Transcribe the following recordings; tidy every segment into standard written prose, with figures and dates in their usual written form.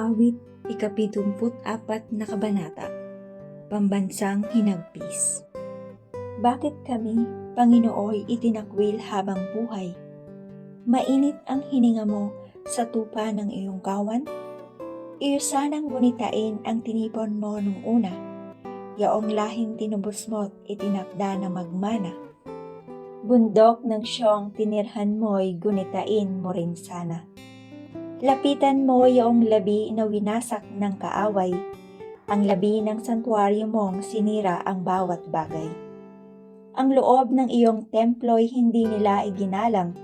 Awit, ika-74 na kabanata, Pambansang Hinagpis. Bakit kami, Panginooy, itinakwil habang buhay? Mainit ang hininga mo sa tupa ng iyong kawan? Iyo sanang gunitain ang tinipon mo nung una, yaong lahing tinubos mo't itinakda na magmana. Bundok ng siyong tinirhan mo'y gunitain mo rin sana. Lapitan mo yung labi na winasak ng kaaway, ang labi ng santuaryo mong sinira ang bawat bagay. Ang loob ng iyong templo'y hindi nila iginalang,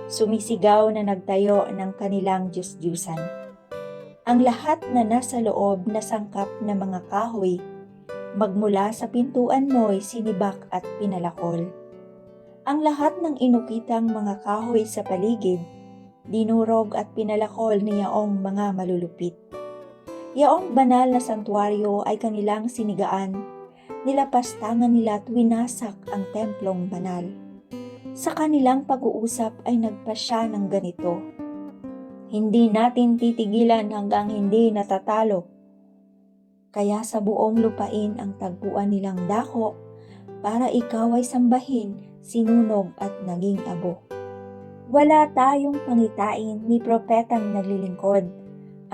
sumisigaw na nagtayo ng kanilang Diyos-Diyusan. Ang lahat na nasa loob na sangkap na mga kahoy, magmula sa pintuan mo'y sinibak at pinalakol. Ang lahat ng inukitang mga kahoy sa paligid, dinurog at pinalakol niyaong mga malulupit. Yaong banal na santuaryo ay kanilang sinigaan, nilapastangan nila at winasak ang templong banal. Sa kanilang pag-uusap ay nagpasya ng ganito: hindi natin titigilan hanggang hindi natatalo. Kaya sa buong lupain ang tagpuan nilang dako, para ikaw ay sambahin, sinunog at naging abo. Wala tayong pangitain ni propetang naglilingkod.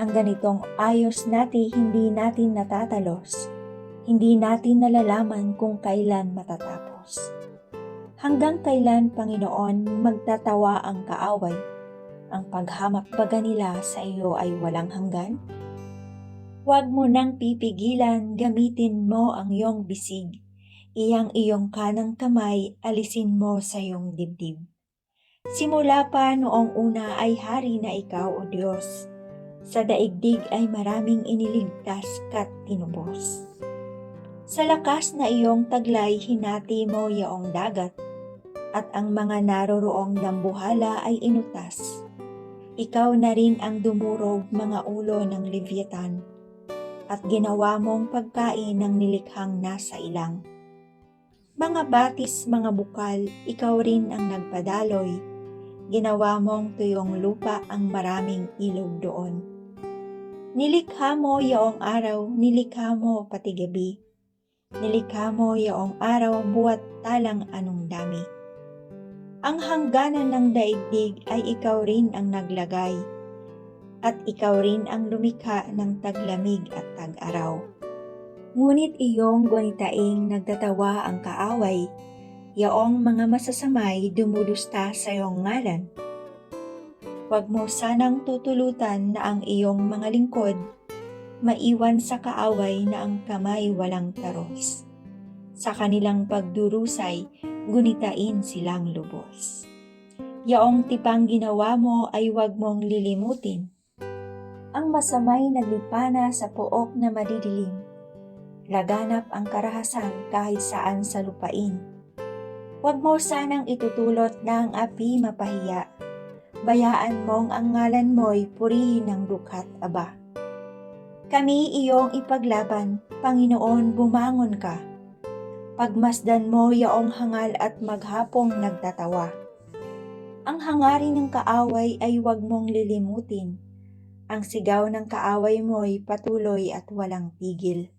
Ang ganitong ayos natin hindi natin natatalos. Hindi natin nalalaman kung kailan matatapos. Hanggang kailan, Panginoon, magtatawa ang kaaway? Ang paghamak baga nila sa iyo ay walang hanggan? Huwag mo nang pipigilan, gamitin mo ang iyong bisig. Iyong kanang kamay, alisin mo sa iyong dibdib. Simula pa noong una ay hari na ikaw, O Diyos. Sa daigdig ay maraming iniligtas ka't tinubos. Sa lakas na iyong taglay, hinati mo yaong dagat, at ang mga naroroong dambuhala ay inutas. Ikaw na rin ang dumurog mga ulo ng Leviathan, at ginawa mong pagkain ng nilikhang nasa ilang. Mga batis, mga bukal, ikaw rin ang nagpadaloy. Ginawa mong tuyong lupa ang maraming ilog doon. Nilikha mo yaong araw, nilikha mo pati gabi. Nilikha mo yaong araw, buwat talang anong dami. Ang hangganan ng daigdig ay ikaw rin ang naglagay, at ikaw rin ang lumikha ng taglamig at tag-araw. Ngunit iyong gunitaing nagtatawa ang kaaway, yaong mga masasamay dumulusta sa iyong ngalan. Huwag mo sanang tutulutan na ang iyong mga lingkod, maiwan sa kaaway na ang kamay walang taros. Sa kanilang pagdurusay, gunitain silang lubos. Yaong tipang ginawa mo ay huwag mong lilimutin. Ang masamay naglipana sa pook na madidilim. Laganap ang karahasan kahit saan sa lupain. Huwag mo sanang itutulot na ang api mapahiya. Bayaan mong ang ngalan mo'y purihin ng dukhat aba. Kami iyong ipaglaban, Panginoon, bumangon ka. Pagmasdan mo yaong hangal at maghapong nagtatawa. Ang hangarin ng kaaway ay huwag mong lilimutin. Ang sigaw ng kaaway mo'y patuloy at walang tigil.